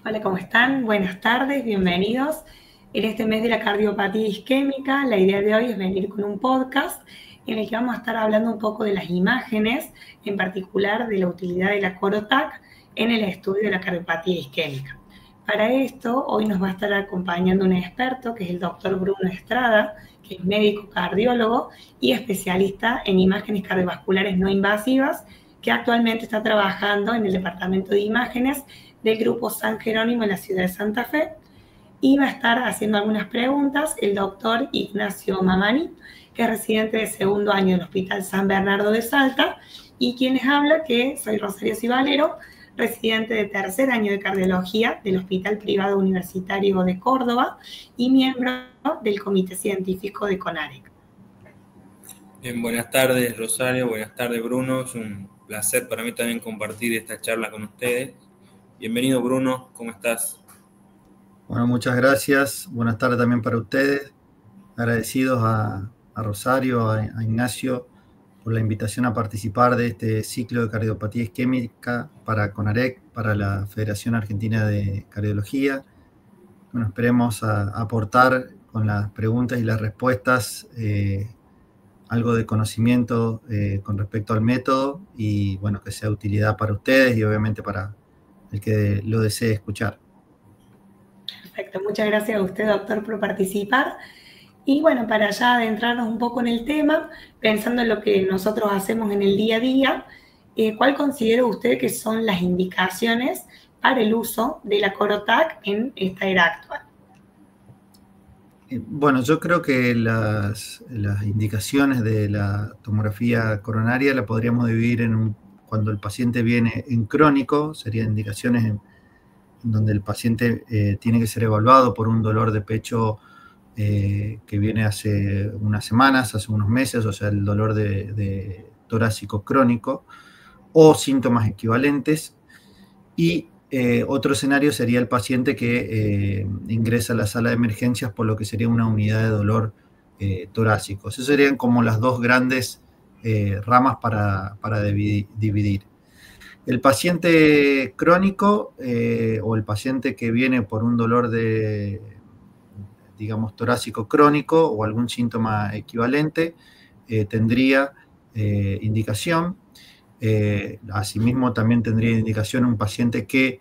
Hola, ¿cómo están? Buenas tardes, bienvenidos. En este mes de la cardiopatía isquémica, la idea de hoy es venir con un podcast en el que vamos a estar hablando un poco de las imágenes, en particular de la utilidad de la Coro-TAC en el estudio de la cardiopatía isquémica. Para esto, hoy nos va a estar acompañando un experto, que es el doctor Bruno Estrada, que es médico cardiólogo y especialista en imágenes cardiovasculares no invasivas, que actualmente está trabajando en el departamento de imágenes del Grupo San Jerónimo en la ciudad de Santa Fe, y va a estar haciendo algunas preguntas el doctor Ignacio Mamani, que es residente de segundo año del Hospital San Bernardo de Salta, y quien les habla, que soy Rosario Cibalero, residente de tercer año de cardiología del Hospital Privado Universitario de Córdoba y miembro del Comité Científico de CONAREC. Bien, buenas tardes Rosario, buenas tardes Bruno, es un placer para mí también compartir esta charla con ustedes. Bienvenido Bruno, ¿cómo estás? Bueno, muchas gracias, buenas tardes también para ustedes, agradecidos a Rosario, a Ignacio por la invitación a participar de este ciclo de cardiopatía isquémica para CONAREC, para la Federación Argentina de Cardiología. Bueno, esperemos aportar con las preguntas y las respuestas algo de conocimiento con respecto al método y bueno, que sea de utilidad para ustedes y obviamente para el que lo desee escuchar. Perfecto, muchas gracias a usted, doctor, por participar. Y bueno, para ya adentrarnos un poco en el tema, pensando en lo que nosotros hacemos en el día a día, ¿cuál considera usted que son las indicaciones para el uso de la Coro-TAC en esta era actual? Bueno, yo creo que las indicaciones de la tomografía coronaria la podríamos dividir cuando el paciente viene en crónico, serían indicaciones en donde el paciente tiene que ser evaluado por un dolor de pecho que viene hace unas semanas, hace unos meses, o sea, el dolor de torácico crónico o síntomas equivalentes. Y otro escenario sería el paciente que ingresa a la sala de emergencias por lo que sería una unidad de dolor torácico. Esas serían como las dos grandes ramas para dividir. El paciente crónico o el paciente que viene por un dolor digamos, torácico crónico o algún síntoma equivalente tendría indicación. Asimismo, también tendría indicación un paciente que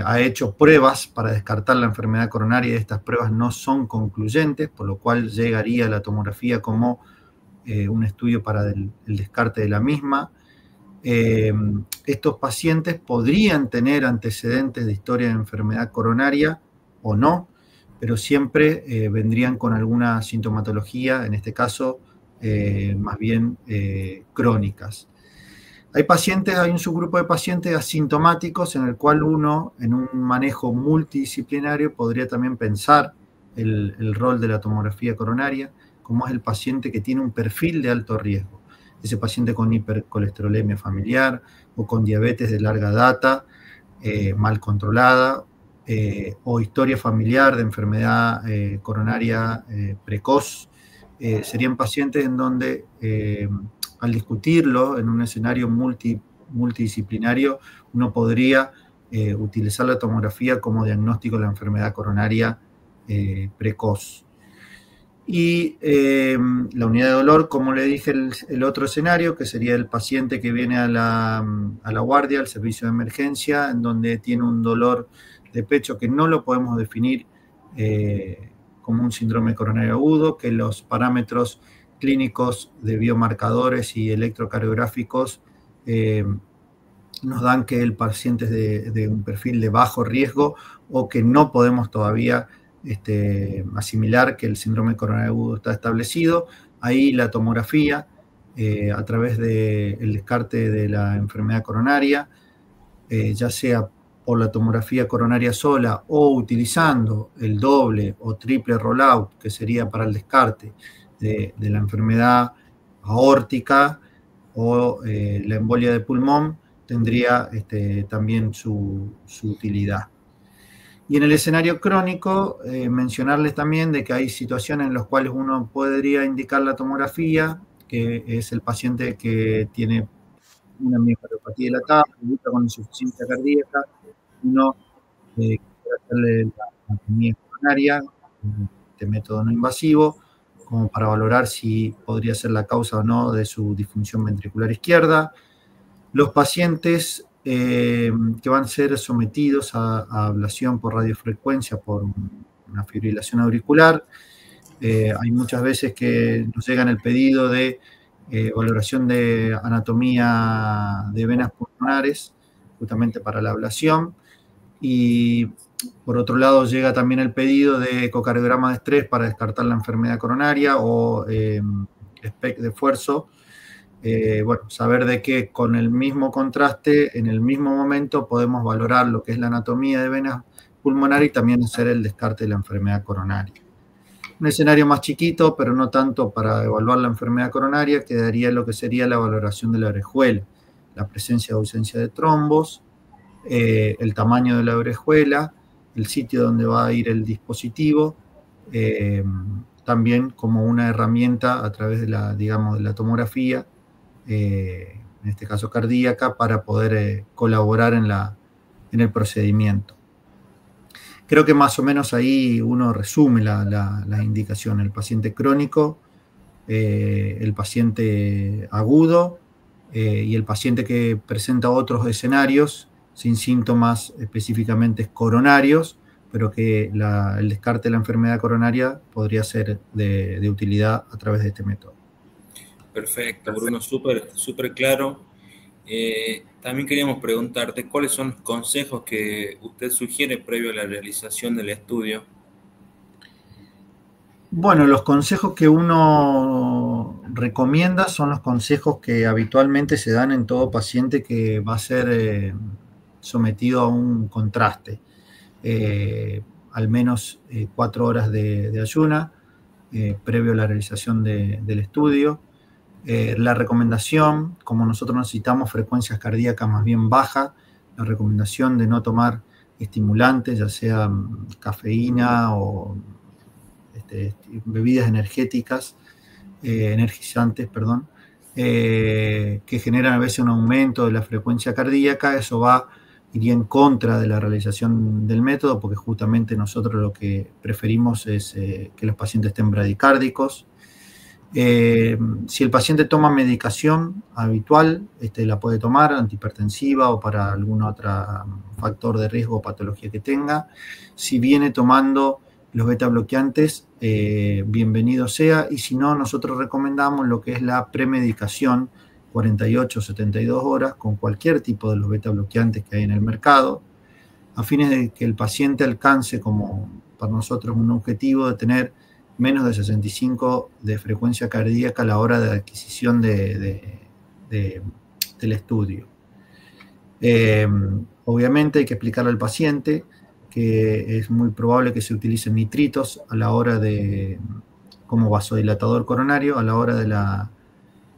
ha hecho pruebas para descartar la enfermedad coronaria y estas pruebas no son concluyentes, por lo cual llegaría a la tomografía como un estudio para el descarte de la misma. Estos pacientes podrían tener antecedentes de historia de enfermedad coronaria o no, pero siempre vendrían con alguna sintomatología, en este caso más bien crónicas. Hay un subgrupo de pacientes asintomáticos en el cual uno, en un manejo multidisciplinario, podría también pensar el rol de la tomografía coronaria, como es el paciente que tiene un perfil de alto riesgo. Ese paciente con hipercolesterolemia familiar o con diabetes de larga data, mal controlada, o historia familiar de enfermedad coronaria precoz, serían pacientes en donde al discutirlo en un escenario multidisciplinario, uno podría utilizar la tomografía como diagnóstico de la enfermedad coronaria precoz. Y la unidad de dolor, como le dije, el otro escenario, que sería el paciente que viene a la guardia, al servicio de emergencia, en donde tiene un dolor de pecho que no lo podemos definir como un síndrome coronario agudo, que los parámetros clínicos de biomarcadores y electrocardiográficos nos dan que el paciente es de un perfil de bajo riesgo o que no podemos todavía asimilar que el síndrome coronario agudo está establecido. Ahí la tomografía, a través del descarte de la enfermedad coronaria, ya sea por la tomografía coronaria sola o utilizando el doble o triple rollout, que sería para el descarte de la enfermedad aórtica o la embolia de pulmón, tendría también su utilidad. Y en el escenario crónico, mencionarles también de que hay situaciones en las cuales uno podría indicar la tomografía, que es el paciente que tiene una miocardiopatía dilatada, con insuficiencia cardíaca, uno poder hacerle la anatomía coronaria, este método no invasivo, como para valorar si podría ser la causa o no de su disfunción ventricular izquierda. Los pacientes que van a ser sometidos a ablación por radiofrecuencia por una fibrilación auricular, hay muchas veces que nos llegan el pedido de valoración de anatomía de venas pulmonares, justamente para la ablación, y por otro lado llega también el pedido de ecocardiograma de estrés para descartar la enfermedad coronaria o SPECT de esfuerzo. Bueno, saber de que con el mismo contraste, en el mismo momento, podemos valorar lo que es la anatomía de venas pulmonares y también hacer el descarte de la enfermedad coronaria. Un escenario más chiquito, pero no tanto para evaluar la enfermedad coronaria, quedaría lo que sería la valoración de la orejuela, la presencia o ausencia de trombos, el tamaño de la orejuela, el sitio donde va a ir el dispositivo, también como una herramienta a través de la, digamos, de la tomografía, en este caso cardíaca, para poder colaborar en el procedimiento. Creo que más o menos ahí uno resume la indicación: el paciente crónico, el paciente agudo y el paciente que presenta otros escenarios sin síntomas específicamente coronarios, pero que el descarte de la enfermedad coronaria podría ser de utilidad a través de este método. Perfecto, Bruno, súper claro. También queríamos preguntarte cuáles son los consejos que usted sugiere previo a la realización del estudio. Bueno, los consejos que uno recomienda son los consejos que habitualmente se dan en todo paciente que va a ser sometido a un contraste. Al menos 4 horas de ayuna previo a la realización del estudio. La recomendación, como nosotros necesitamos frecuencias cardíacas más bien bajas, la recomendación de no tomar estimulantes, ya sea cafeína o bebidas energéticas, energizantes, perdón, que generan a veces un aumento de la frecuencia cardíaca. Eso iría en contra de la realización del método, porque justamente nosotros lo que preferimos es que los pacientes estén bradicárdicos. Si el paciente toma medicación habitual, la puede tomar, antihipertensiva o para algún otro factor de riesgo o patología que tenga. Si viene tomando los beta bloqueantes, bienvenido sea, y si no, nosotros recomendamos lo que es la premedicación 48-72 horas con cualquier tipo de los beta bloqueantes que hay en el mercado, a fines de que el paciente alcance, como para nosotros un objetivo, de tener menos de 65 de frecuencia cardíaca a la hora de adquisición del estudio. Obviamente hay que explicarle al paciente que es muy probable que se utilicen nitritos a la hora como vasodilatador coronario a la hora de la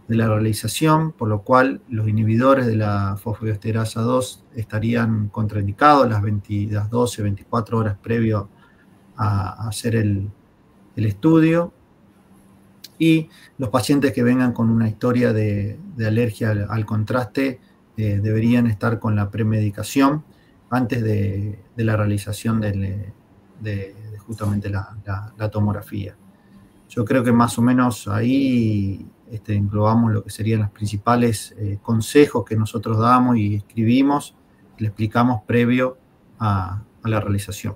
realización, por lo cual los inhibidores de la fosfodiesterasa 2 estarían contraindicados las 12-24 horas previo a hacer el estudio. Y los pacientes que vengan con una historia de alergia al contraste deberían estar con la premedicación antes de la realización de justamente la tomografía. Yo creo que más o menos ahí englobamos lo que serían los principales consejos que nosotros damos y escribimos, le explicamos previo a la realización.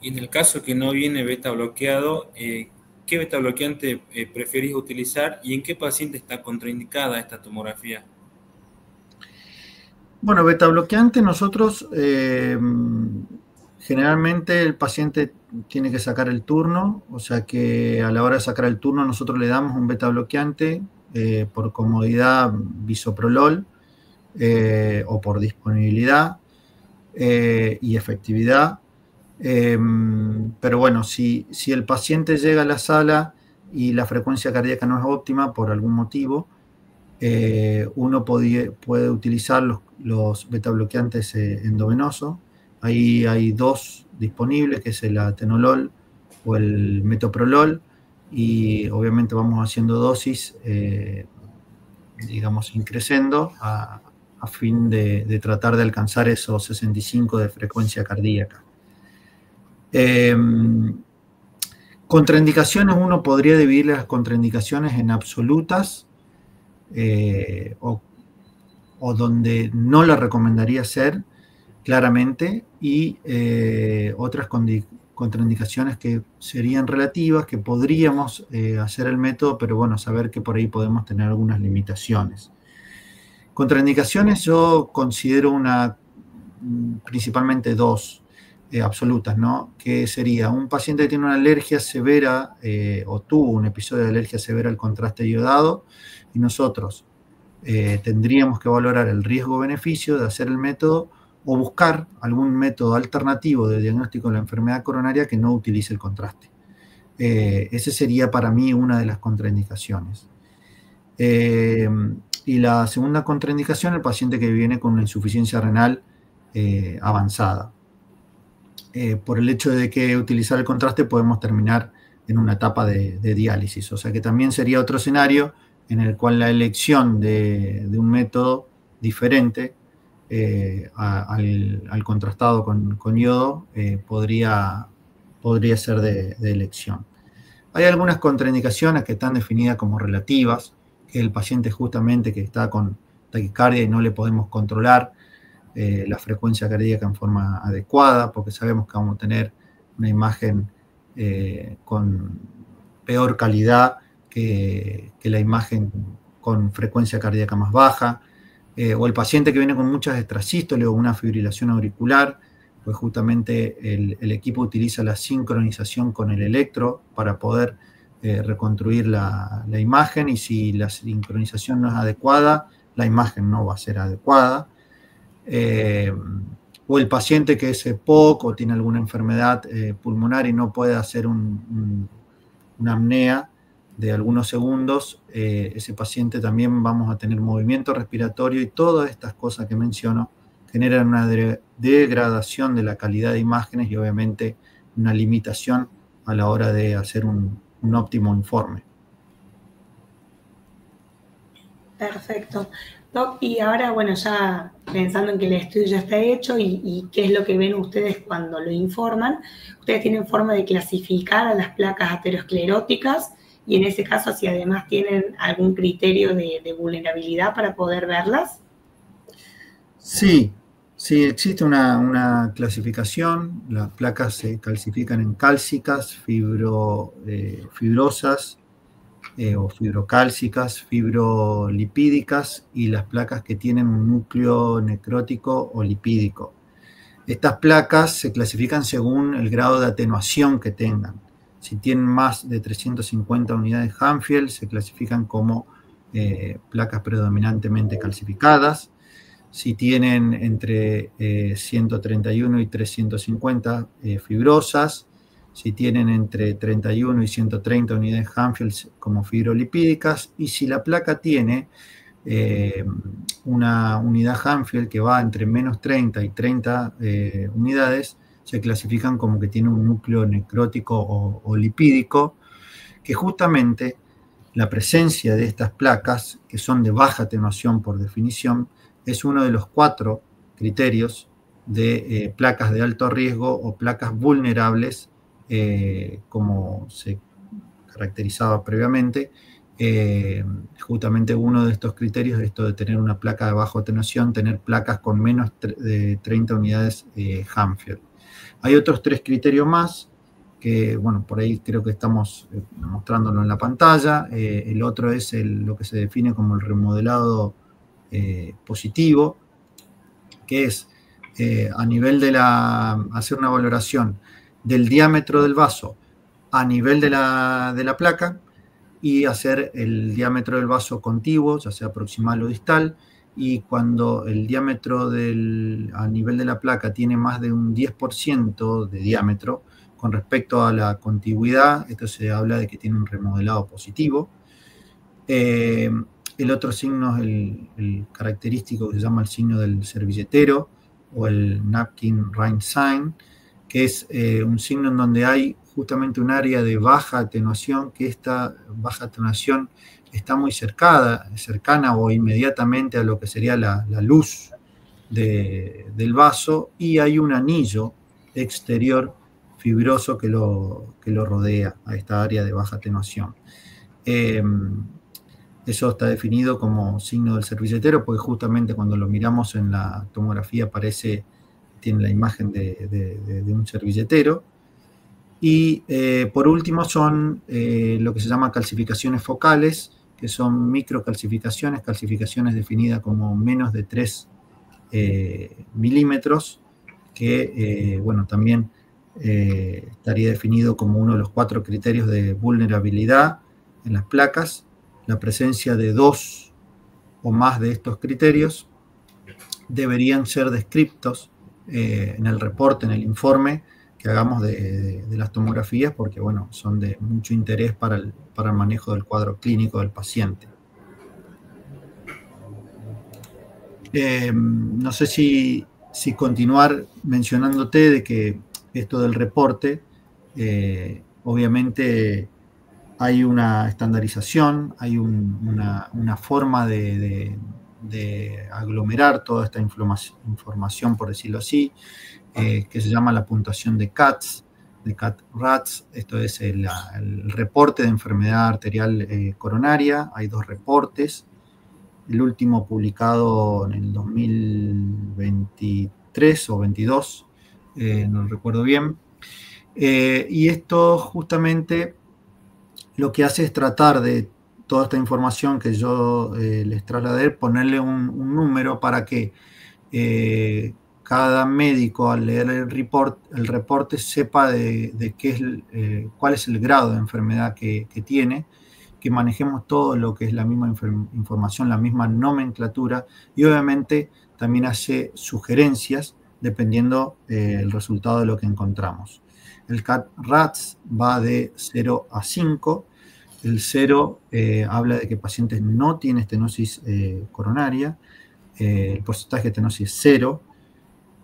Y en el caso que no viene beta bloqueado, ¿qué beta bloqueante preferís utilizar y en qué paciente está contraindicada esta tomografía? Bueno, beta bloqueante nosotros generalmente el paciente tiene que sacar el turno, o sea que a la hora de sacar el turno nosotros le damos un beta bloqueante por comodidad bisoprolol o por disponibilidad y efectividad. Pero bueno, si el paciente llega a la sala y la frecuencia cardíaca no es óptima por algún motivo, uno puede utilizar los beta bloqueantes endovenosos. Ahí hay 2 disponibles, que es el atenolol o el metoprolol, y obviamente vamos haciendo dosis, digamos, increciendo a fin de tratar de alcanzar esos 65 de frecuencia cardíaca. Contraindicaciones, uno podría dividir las contraindicaciones en absolutas o donde no la recomendaría hacer claramente, y otras contraindicaciones que serían relativas, que podríamos hacer el método, pero bueno, saber que por ahí podemos tener algunas limitaciones. Contraindicaciones yo considero principalmente dos absolutas, ¿no? Que sería un paciente que tiene una alergia severa o tuvo un episodio de alergia severa al contraste iodado, y nosotros tendríamos que valorar el riesgo-beneficio de hacer el método o buscar algún método alternativo de diagnóstico de la enfermedad coronaria que no utilice el contraste. Ese sería para mí una de las contraindicaciones. Y la segunda contraindicación, el paciente que viene con una insuficiencia renal avanzada. Por el hecho de que utilizar el contraste podemos terminar en una etapa de diálisis. O sea que también sería otro escenario en el cual la elección de un método diferente al contrastado con yodo podría ser de elección. Hay algunas contraindicaciones que están definidas como relativas, que el paciente justamente que está con taquicardia y no le podemos controlar la frecuencia cardíaca en forma adecuada, porque sabemos que vamos a tener una imagen con peor calidad que la imagen con frecuencia cardíaca más baja, o el paciente que viene con muchas extrasístoles o una fibrilación auricular, pues justamente el equipo utiliza la sincronización con el electro para poder reconstruir la imagen, y si la sincronización no es adecuada, la imagen no va a ser adecuada. O el paciente que es EPOC o tiene alguna enfermedad pulmonar y no puede hacer una apnea de algunos segundos, ese paciente también vamos a tener movimiento respiratorio, y todas estas cosas que menciono generan una degradación de la calidad de imágenes y obviamente una limitación a la hora de hacer un óptimo informe. Perfecto. Doc, y ahora, bueno, ya pensando en que el estudio ya está hecho y qué es lo que ven ustedes cuando lo informan, ustedes tienen forma de clasificar a las placas ateroscleróticas, y en ese caso, si además tienen algún criterio de vulnerabilidad para poder verlas. Sí, existe una clasificación. Las placas se clasifican en cálcicas, fibrosas o fibrocálcicas, fibrolipídicas, y las placas que tienen un núcleo necrótico o lipídico. Estas placas se clasifican según el grado de atenuación que tengan. Si tienen más de 350 unidades Hanfield, se clasifican como placas predominantemente calcificadas. Si tienen entre 131 y 350 fibrosas, si tienen entre 31 y 130 unidades Hanfield como fibrolipídicas, y si la placa tiene una unidad Hanfield que va entre menos 30 y 30 unidades, se clasifican como que tiene un núcleo necrótico o lipídico, que justamente la presencia de estas placas, que son de baja atenuación por definición, es uno de los 4 criterios de placas de alto riesgo o placas vulnerables, como se caracterizaba previamente. Justamente uno de estos criterios es esto de tener una placa de baja atenuación, tener placas con menos de 30 unidades Hanfield. Hay otros 3 criterios más que, bueno, por ahí creo que estamos mostrándolo en la pantalla. El otro es lo que se define como el remodelado positivo, que es a nivel de hacer una valoración del diámetro del vaso a nivel de la placa, y hacer el diámetro del vaso contiguo, ya sea proximal o distal, y cuando el diámetro a nivel de la placa tiene más de un 10% de diámetro con respecto a la contigüidad, esto se habla de que tiene un remodelado positivo. El otro signo es el característico que se llama el signo del servilletero o el napkin ring sign, que es un signo en donde hay justamente un área de baja atenuación, que esta baja atenuación está muy cercana o inmediatamente a lo que sería la luz del vaso, y hay un anillo exterior fibroso que lo rodea a esta área de baja atenuación. Eso está definido como signo del servilletero, porque justamente cuando lo miramos en la tomografía tiene la imagen de un servilletero. Y por último son lo que se llama calcificaciones focales, que son microcalcificaciones, calcificaciones definidas como menos de 3 milímetros, que bueno, también estaría definido como uno de los 4 criterios de vulnerabilidad en las placas. La presencia de 2 o más de estos criterios deberían ser descritos en el reporte, en el informe que hagamos de las tomografías, porque bueno, son de mucho interés para el manejo del cuadro clínico del paciente. No sé si continuar mencionándote de que esto del reporte, obviamente hay una estandarización, hay una forma de aglomerar toda esta información, por decirlo así, que se llama la puntuación de CATS, de CAT-RATS. Esto es el reporte de enfermedad arterial coronaria. Hay 2 reportes. El último publicado en el 2023 o 22, no recuerdo bien. Y esto justamente lo que hace es tratar de toda esta información que yo les trasladé, ponerle un número para que cada médico al leer el reporte sepa de cuál es el grado de enfermedad que tiene, que manejemos todo lo que es la misma información, la misma nomenclatura, y obviamente también hace sugerencias dependiendo el resultado de lo que encontramos. El CAT-RATS va de 0 a 5. El 0 habla de que el paciente no tiene estenosis coronaria. El porcentaje de estenosis es 0.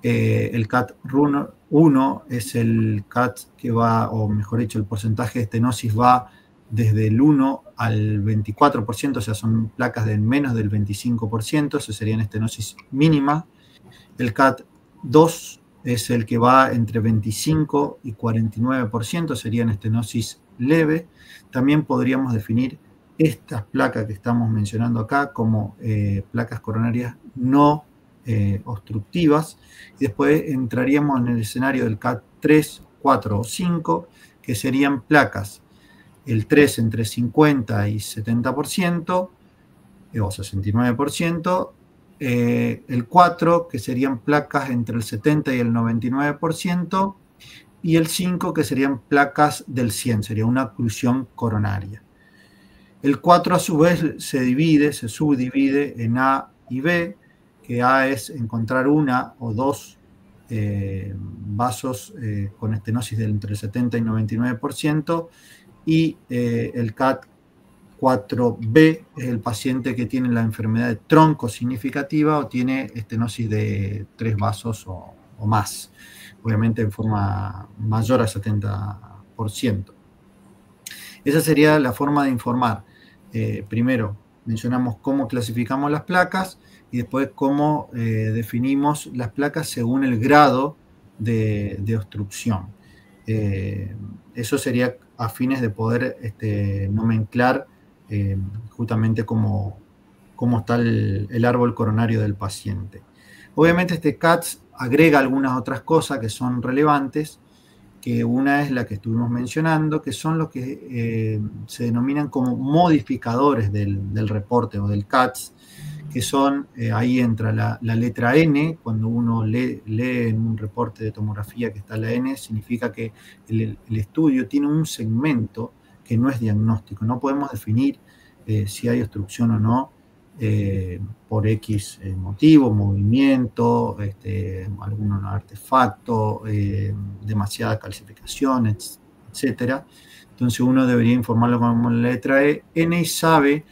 El CAT-1 es el CAT que va, o mejor dicho, el porcentaje de estenosis va desde el 1 al 24%, o sea, son placas de menos del 25%, eso sería estenosis mínima. El CAT-2 es el que va entre 25 y 49%, serían estenosis leve. También podríamos definir estas placas que estamos mencionando acá como placas coronarias no obstructivas. Y después entraríamos en el escenario del CAT-3, 4 o 5, que serían placas, el 3 entre 50 y 70% o 69%, el 4 que serían placas entre el 70 y el 99%, y el 5 que serían placas del 100, sería una oclusión coronaria. El 4 a su vez se subdivide en A y B, que A es encontrar 1 o 2 vasos con estenosis de entre el 70 y 99%, y el CAT-4B es el paciente que tiene la enfermedad de tronco significativa o tiene estenosis de 3 vasos o más, obviamente en forma mayor al 70%. Esa sería la forma de informar. Primero mencionamos cómo clasificamos las placas y después cómo definimos las placas según el grado de obstrucción. Eso sería a fines de poder nomenclar justamente cómo está el árbol coronario del paciente. Obviamente este CATS agrega algunas otras cosas que son relevantes, que una es la que estuvimos mencionando, que son los que se denominan como modificadores del reporte o del CATS, que son, ahí entra la letra N. Cuando uno lee en un reporte de tomografía que está la N, significa que el estudio tiene un segmento que no es diagnóstico. No podemos definir si hay obstrucción o no por X motivo, movimiento, algún artefacto, demasiada calcificación, etc. Entonces uno debería informarlo como la letra N y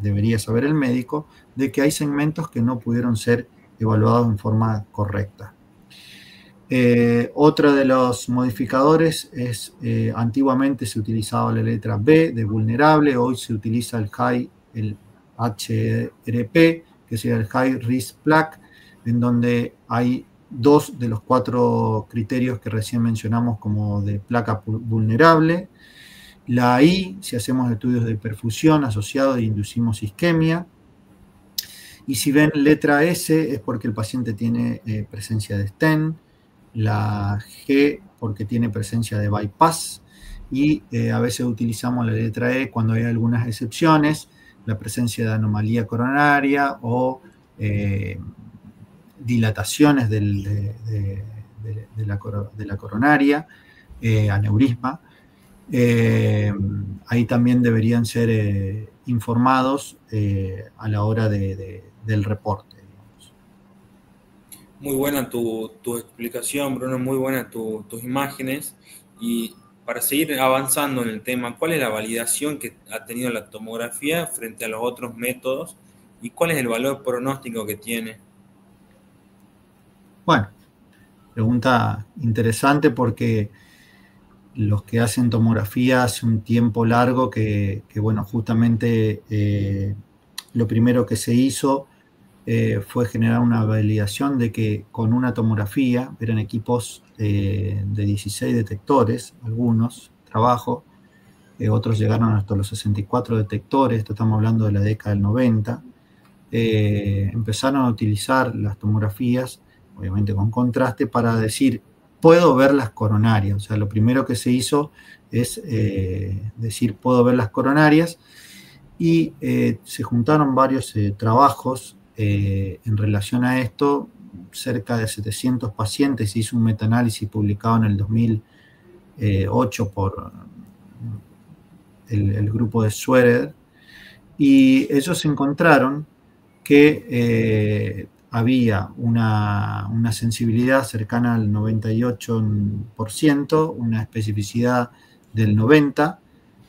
debería saber el médico de que hay segmentos que no pudieron ser evaluados en forma correcta. Otro de los modificadores es, antiguamente se utilizaba la letra B de vulnerable, hoy se utiliza el HRP, que sería el High Risk Plaque, en donde hay 2 de los 4 criterios que recién mencionamos como de placa vulnerable. La I, si hacemos estudios de perfusión asociados e inducimos isquemia. Y si ven letra S es porque el paciente tiene presencia de stent. La G porque tiene presencia de bypass. Y a veces utilizamos la letra E cuando hay algunas excepciones, la presencia de anomalía coronaria o dilataciones de la coronaria, aneurisma. Ahí también deberían ser informados a la hora del reporte. Digamos. Muy buena tu explicación, Bruno, muy buena tus imágenes. Y para seguir avanzando en el tema, ¿cuál es la validación que ha tenido la tomografía frente a los otros métodos y cuál es el valor pronóstico que tiene? Bueno, pregunta interesante porque los que hacen tomografía hace un tiempo largo que bueno, justamente lo primero que se hizo fue generar una validación de que con una tomografía, eran equipos de 16 detectores, algunos trabajos, otros llegaron hasta los 64 detectores, esto estamos hablando de la década del 90, empezaron a utilizar las tomografías, obviamente con contraste, para decir, puedo ver las coronarias. O sea, lo primero que se hizo es decir, puedo ver las coronarias, y se juntaron varios trabajos en relación a esto, cerca de 700 pacientes, se hizo un metaanálisis publicado en el 2008 por el grupo de Schwerer, y ellos encontraron que había una sensibilidad cercana al 98%, una especificidad del 90%,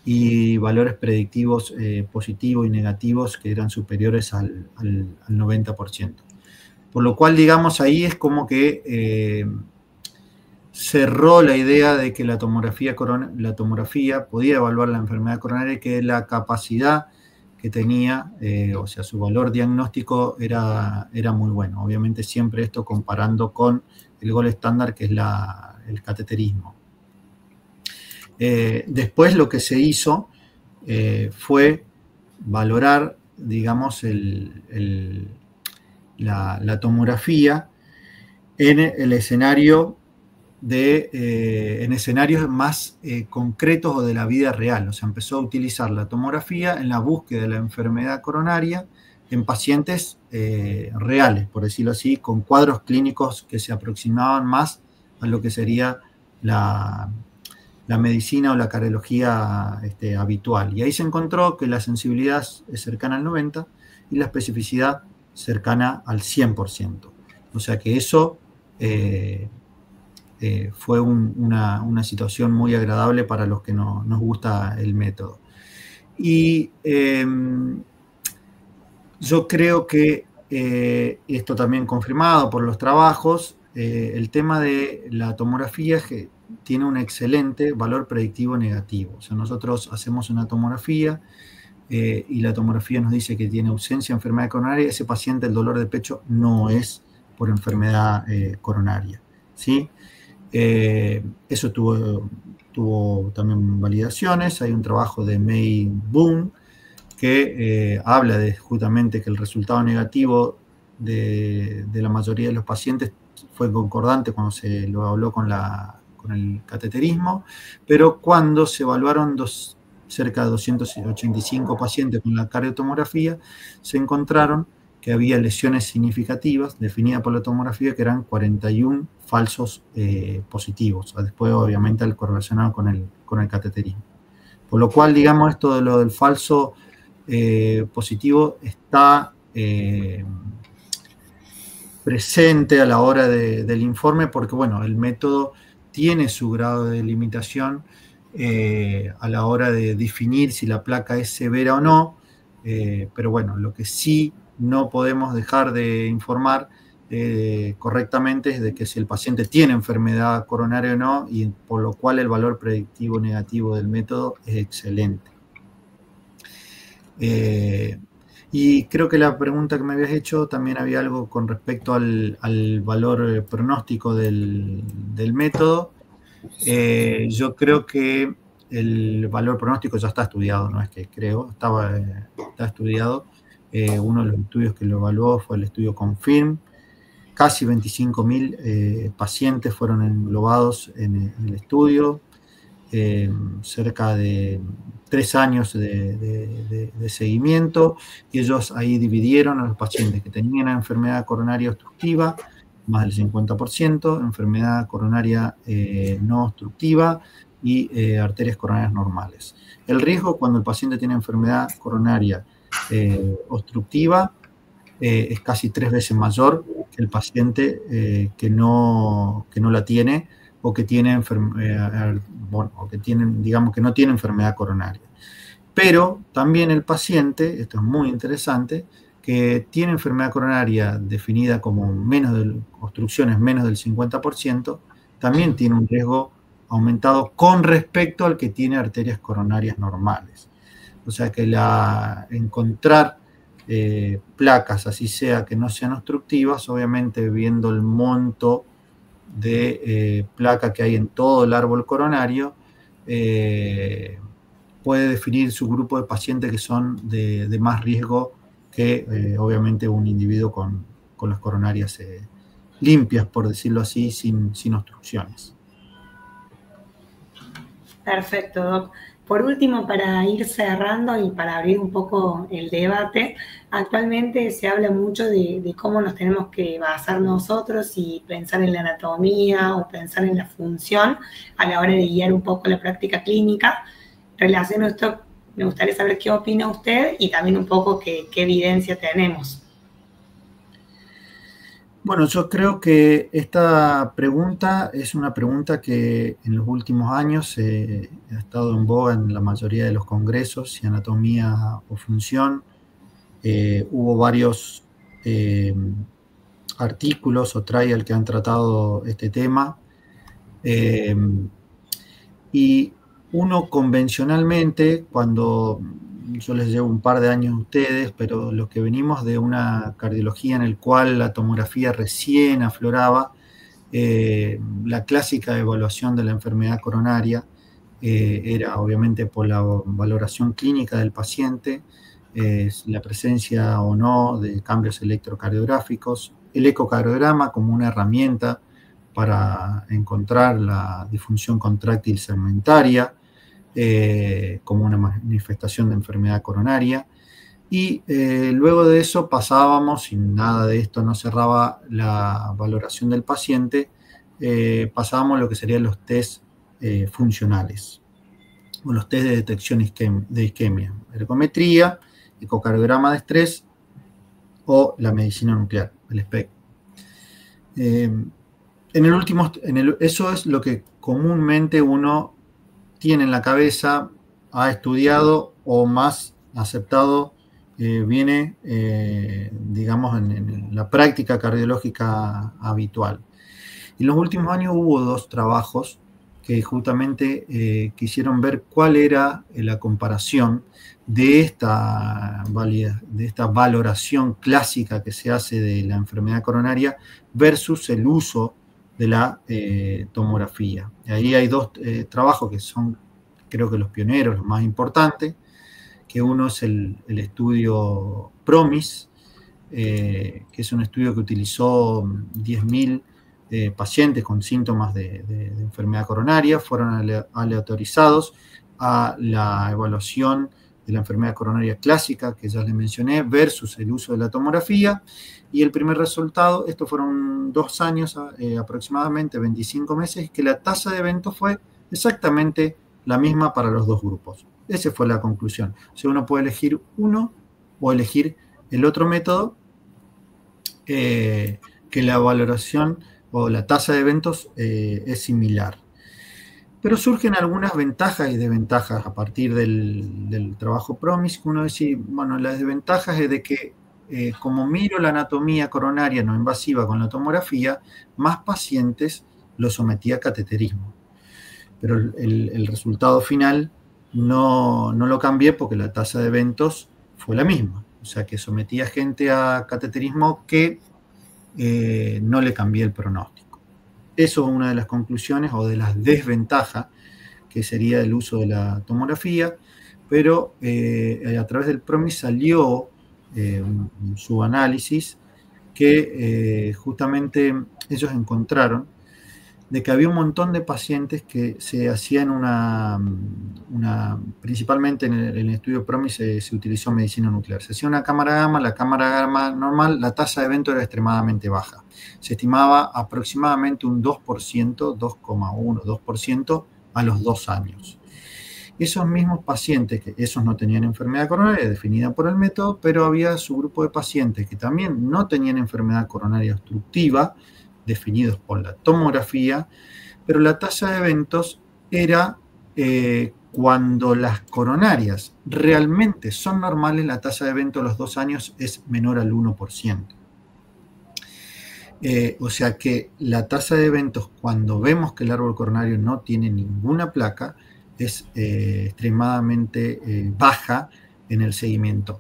y valores predictivos positivos y negativos que eran superiores al 90%. Por lo cual, digamos, ahí es como que cerró la idea de que la tomografía podía evaluar la enfermedad coronaria, que la capacidad que tenía, o sea, su valor diagnóstico era muy bueno. Obviamente siempre esto comparando con el gold estándar, que es el cateterismo. Después lo que se hizo fue valorar, digamos, la tomografía en el escenario en escenarios más concretos o de la vida real. O sea, empezó a utilizar la tomografía en la búsqueda de la enfermedad coronaria en pacientes reales, por decirlo así, con cuadros clínicos que se aproximaban más a lo que sería la medicina o la cardiología habitual. Y ahí se encontró que la sensibilidad es cercana al 90% y la especificidad cercana al 100%. O sea que eso fue una situación muy agradable para los que nos gusta el método. Y yo creo que esto también confirmado por los trabajos, el tema de la tomografía tiene un excelente valor predictivo negativo. O sea, nosotros hacemos una tomografía y la tomografía nos dice que tiene ausencia de enfermedad coronaria. Ese paciente, el dolor de pecho no es por enfermedad coronaria, ¿sí? Eso tuvo también validaciones. Hay un trabajo de May Boone que habla justamente que el resultado negativo de la mayoría de los pacientes fue concordante cuando se lo habló con el cateterismo, pero cuando se evaluaron cerca de 285 pacientes con la cardiotomografía, se encontraron que había lesiones significativas definidas por la tomografía, que eran 41 falsos positivos, después obviamente al correlacionado con el cateterismo. Por lo cual, digamos, esto de lo del falso positivo está presente a la hora del informe, porque bueno, el método tiene su grado de limitación a la hora de definir si la placa es severa o no, pero bueno, lo que sí no podemos dejar de informar correctamente es de que si el paciente tiene enfermedad coronaria o no, y por lo cual el valor predictivo negativo del método es excelente. Y creo que la pregunta que me habías hecho también había algo con respecto al valor pronóstico del método. Yo creo que el valor pronóstico ya está estudiado, no es que creo, está estudiado. Uno de los estudios que lo evaluó fue el estudio CONFIRM. Casi 25.000 pacientes fueron englobados en el estudio, cerca de 3 años de seguimiento, y ellos ahí dividieron a los pacientes que tenían enfermedad coronaria obstructiva, más del 50%, enfermedad coronaria no obstructiva y arterias coronarias normales. El riesgo cuando el paciente tiene enfermedad coronaria obstructiva es casi 3 veces mayor que el paciente que no la tiene o que tiene digamos que no tiene enfermedad coronaria. Pero también el paciente, esto es muy interesante, que tiene enfermedad coronaria definida como obstrucciones menos del 50%, también tiene un riesgo aumentado con respecto al que tiene arterias coronarias normales. O sea que encontrar placas, así sea que no sean obstructivas, obviamente viendo el monto de placa que hay en todo el árbol coronario, puede definir su grupo de pacientes que son de más riesgo que obviamente un individuo con las coronarias limpias, por decirlo así, sin obstrucciones. Perfecto, Doc. Por último, para ir cerrando y para abrir un poco el debate, actualmente se habla mucho de cómo nos tenemos que basar nosotros y pensar en la anatomía o pensar en la función a la hora de guiar un poco la práctica clínica. En relación a esto, me gustaría saber qué opina usted y también un poco qué evidencia tenemos. Bueno, yo creo que esta pregunta es una pregunta que en los últimos años ha estado en boga en la mayoría de los congresos, si anatomía o función. Hubo varios artículos o trial que han tratado este tema. Y uno convencionalmente, cuando yo les llevo un par de años a ustedes, pero los que venimos de una cardiología en el cual la tomografía recién afloraba, la clásica evaluación de la enfermedad coronaria era obviamente por la valoración clínica del paciente, la presencia o no de cambios electrocardiográficos, el ecocardiograma como una herramienta para encontrar la disfunción contráctil segmentaria, como una manifestación de enfermedad coronaria, y luego de eso pasábamos, si nada de esto no cerraba la valoración del paciente, pasábamos a lo que serían los test funcionales, o los test de detección de isquemia, ergometría, ecocardiograma de estrés o la medicina nuclear, el SPECT. Eso es lo que comúnmente uno tiene en la cabeza, ha estudiado o más aceptado viene, digamos, en la práctica cardiológica habitual. En los últimos años hubo 2 trabajos que justamente quisieron ver cuál era la comparación de esta valoración clásica que se hace de la enfermedad coronaria versus el uso de la tomografía. Y ahí hay 2 trabajos que son, creo que los pioneros, los más importantes, que uno es el estudio PROMIS, que es un estudio que utilizó 10.000 pacientes con síntomas de enfermedad coronaria, fueron aleatorizados a la evaluación de la enfermedad coronaria clásica, que ya les mencioné, versus el uso de la tomografía. Y el primer resultado, estos fueron 2 años, aproximadamente 25 meses, que la tasa de eventos fue exactamente la misma para los 2 grupos. Esa fue la conclusión. O sea, uno puede elegir uno o elegir el otro método, que la valoración o la tasa de eventos es similar. Pero surgen algunas ventajas y desventajas a partir del trabajo PROMIS. Uno dice, bueno, las desventajas es de que como miro la anatomía coronaria no invasiva con la tomografía, más pacientes lo sometí a cateterismo. Pero el resultado final no lo cambié porque la tasa de eventos fue la misma. O sea, que sometía gente a cateterismo que no le cambié el pronóstico. Eso es una de las conclusiones o de las desventajas que sería el uso de la tomografía, pero a través del PROMIS salió un subanálisis que justamente ellos encontraron de que había un montón de pacientes que se hacían principalmente en el estudio PROMIS se utilizó medicina nuclear. Se hacía una cámara gamma, la cámara gamma normal, la tasa de evento era extremadamente baja. Se estimaba aproximadamente un 2%, 2,1, 2% a los 2 años. Esos mismos pacientes, que esos no tenían enfermedad coronaria definida por el método, pero había su grupo de pacientes que también no tenían enfermedad coronaria obstructiva, definidos por la tomografía, pero la tasa de eventos era cuando las coronarias realmente son normales, la tasa de eventos a los 2 años es menor al 1%. O sea que la tasa de eventos cuando vemos que el árbol coronario no tiene ninguna placa es extremadamente baja en el seguimiento.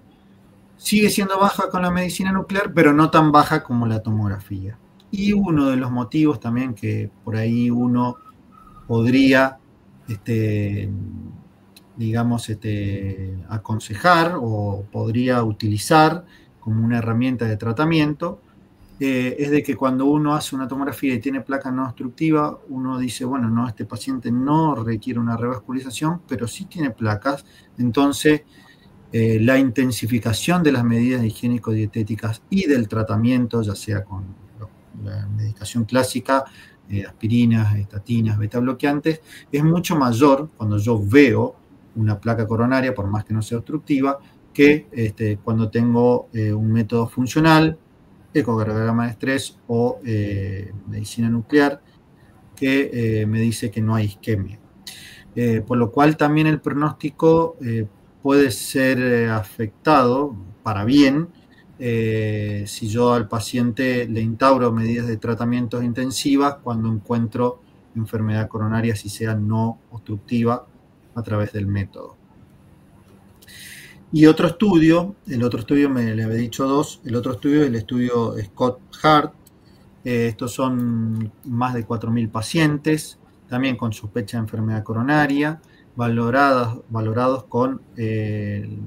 Sigue siendo baja con la medicina nuclear, pero no tan baja como la tomografía. Y uno de los motivos también que por ahí uno podría, digamos, aconsejar o podría utilizar como una herramienta de tratamiento, es de que cuando uno hace una tomografía y tiene placa no obstructiva, uno dice, bueno, no, este paciente no requiere una revascularización, pero sí tiene placas, entonces la intensificación de las medidas higiénico-dietéticas y del tratamiento, ya sea con la medicación clásica, aspirinas, estatinas, beta bloqueantes, es mucho mayor cuando yo veo una placa coronaria, por más que no sea obstructiva, que cuando tengo un método funcional, ecocardiograma de estrés o medicina nuclear, que me dice que no hay isquemia. Por lo cual también el pronóstico puede ser afectado para bien si yo al paciente le instauro medidas de tratamientos intensivas cuando encuentro enfermedad coronaria, si sea no obstructiva, a través del método. Y otro estudio, el otro estudio le había dicho dos, el otro estudio es el estudio Scott Hart. Estos son más de 4.000 pacientes, también con sospecha de enfermedad coronaria, valorados con el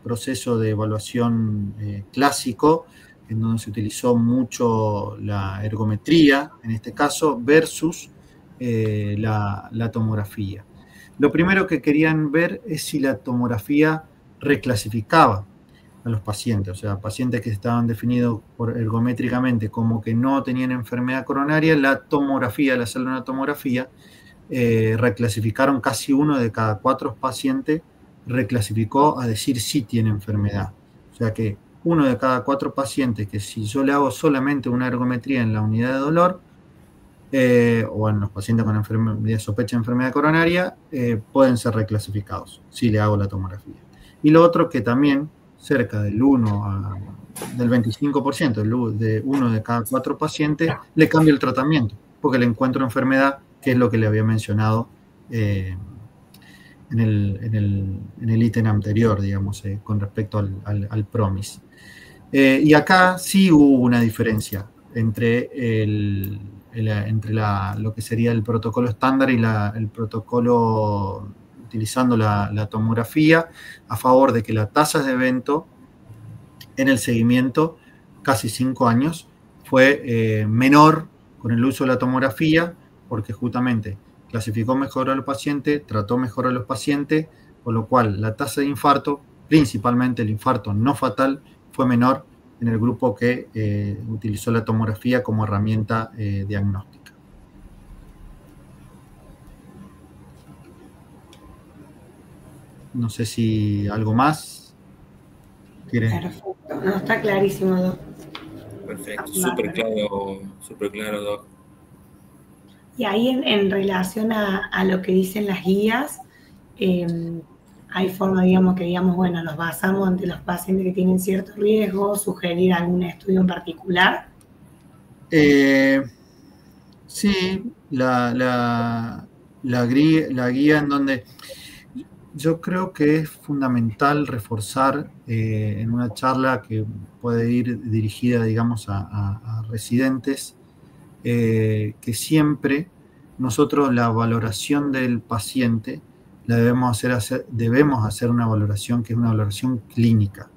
proceso de evaluación clásico, en donde se utilizó mucho la ergometría, en este caso, versus la tomografía. Lo primero que querían ver es si la tomografía reclasificaba a los pacientes, o sea, pacientes que estaban definidos ergométricamente como que no tenían enfermedad coronaria, la tomografía, la hacerle una tomografía, reclasificaron casi 1 de cada 4 pacientes, reclasificó a decir sí tiene enfermedad. O sea que 1 de cada 4 pacientes que si yo le hago solamente una ergometría en la unidad de dolor, o en los pacientes con sospecha de enfermedad coronaria, pueden ser reclasificados si le hago la tomografía. Y lo otro que también cerca del 25%, de 1 de cada 4 pacientes, le cambia el tratamiento, porque le encuentro enfermedad, que es lo que le había mencionado en el ítem anterior, digamos, con respecto al PROMIS. Y acá sí hubo una diferencia entre lo que sería el protocolo estándar y el protocolo utilizando la tomografía, a favor de que la tasa de evento en el seguimiento, casi 5 años, fue menor con el uso de la tomografía, porque justamente clasificó mejor a los pacientes, trató mejor a los pacientes, por lo cual la tasa de infarto, principalmente el infarto no fatal, fue menor en el grupo que utilizó la tomografía como herramienta diagnóstica. No sé si algo más. Perfecto, no, está clarísimo, Doc. Perfecto, súper claro, Doc. Y ahí en relación a lo que dicen las guías, hay forma, digamos, bueno, nos basamos ante los pacientes que tienen cierto riesgo, sugerir algún estudio en particular. Sí, la guía en donde Yo creo que es fundamental reforzar en una charla que puede ir dirigida, digamos, a residentes, que siempre nosotros la valoración del paciente la debemos hacer una valoración que es una valoración clínica.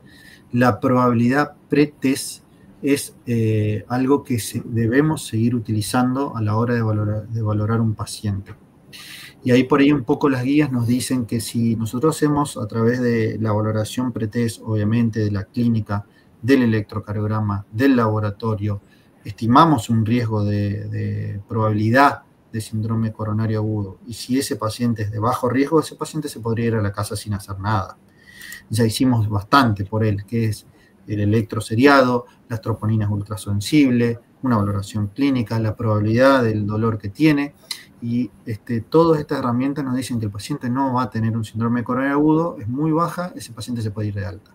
La probabilidad pretest es algo que debemos seguir utilizando a la hora de valorar un paciente. Y ahí por ahí un poco las guías nos dicen que si nosotros hacemos a través de la valoración pretest, obviamente de la clínica, del electrocardiograma, del laboratorio, estimamos un riesgo de probabilidad de síndrome coronario agudo, y si ese paciente es de bajo riesgo, ese paciente se podría ir a la casa sin hacer nada. Ya hicimos bastante por él, que es el electroseriado, las troponinas ultrasensibles, una valoración clínica, la probabilidad del dolor que tiene, y todas estas herramientas nos dicen que el paciente no va a tener un síndrome coronario agudo, es muy baja, ese paciente se puede ir de alta.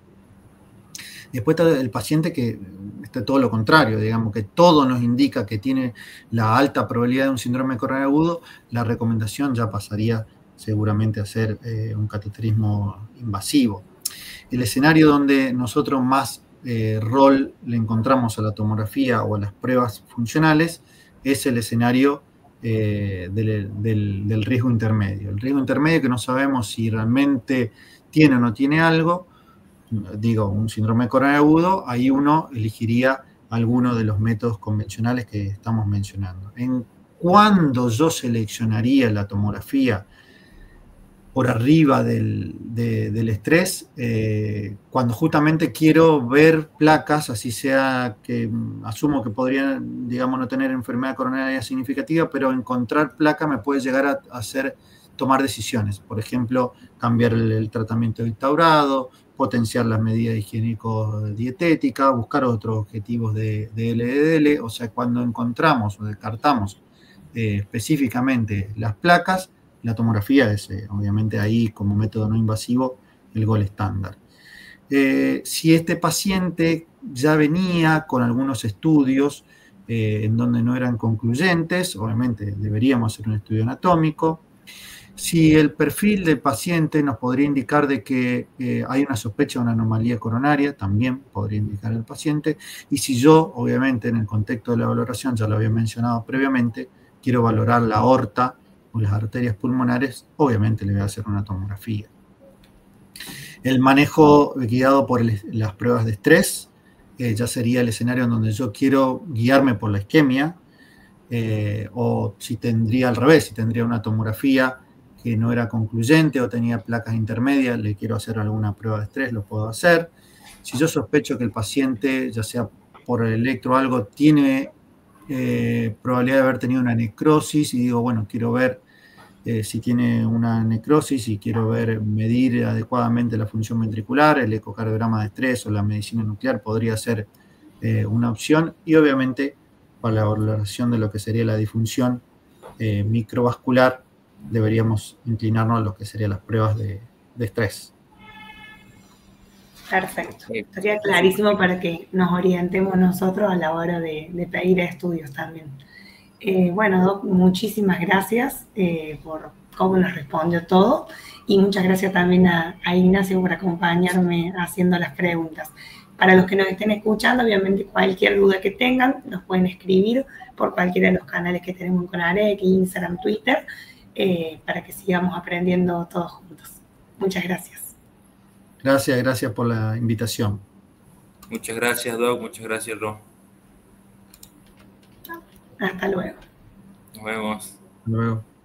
Después está el paciente que está todo lo contrario, digamos que todo nos indica que tiene la alta probabilidad de un síndrome coronario agudo, la recomendación ya pasaría seguramente a ser un cateterismo invasivo. El escenario donde nosotros más rol le encontramos a la tomografía o a las pruebas funcionales es el escenario del riesgo intermedio. El riesgo intermedio que no sabemos si realmente tiene o no tiene algo, digo, un síndrome coronario agudo, ahí uno elegiría alguno de los métodos convencionales que estamos mencionando. En cuándo yo seleccionaría la tomografía por arriba del estrés, cuando justamente quiero ver placas, así sea que asumo que podrían, digamos, no tener enfermedad coronaria significativa, pero encontrar placa me puede llegar a hacer tomar decisiones. Por ejemplo, cambiar el tratamiento instaurado, potenciar las medidas higiénico-dietéticas, buscar otros objetivos de LDL, o sea, cuando encontramos o descartamos específicamente las placas, la tomografía es, obviamente, ahí como método no invasivo, el gol estándar. Si este paciente ya venía con algunos estudios en donde no eran concluyentes, obviamente deberíamos hacer un estudio anatómico. Si el perfil del paciente nos podría indicar de que hay una sospecha de una anomalía coronaria, también podría indicar el paciente. Y si yo, obviamente, en el contexto de la valoración, ya lo había mencionado previamente, quiero valorar la aorta o las arterias pulmonares, obviamente le voy a hacer una tomografía. El manejo guiado por las pruebas de estrés, ya sería el escenario en donde yo quiero guiarme por la isquemia, o si tendría al revés, si tendría una tomografía que no era concluyente o tenía placas intermedias, le quiero hacer alguna prueba de estrés, lo puedo hacer. Si yo sospecho que el paciente, ya sea por el electro o algo, tiene probabilidad de haber tenido una necrosis, y digo, bueno, quiero ver si tiene una necrosis y quiero medir adecuadamente la función ventricular, el ecocardiograma de estrés o la medicina nuclear podría ser una opción, y obviamente para la valoración de lo que sería la disfunción microvascular deberíamos inclinarnos a lo que serían las pruebas de estrés. Perfecto. Estaría clarísimo para que nos orientemos nosotros a la hora de pedir estudios también. Bueno, Doc, muchísimas gracias por cómo nos respondió todo, y muchas gracias también a Ignacio por acompañarme haciendo las preguntas. Para los que nos estén escuchando, obviamente cualquier duda que tengan nos pueden escribir por cualquiera de los canales que tenemos en Conarec, Instagram, Twitter, para que sigamos aprendiendo todos juntos. Muchas gracias. Gracias por la invitación. Muchas gracias, Doc. Muchas gracias, Ro. Hasta luego. Nos vemos. Hasta luego.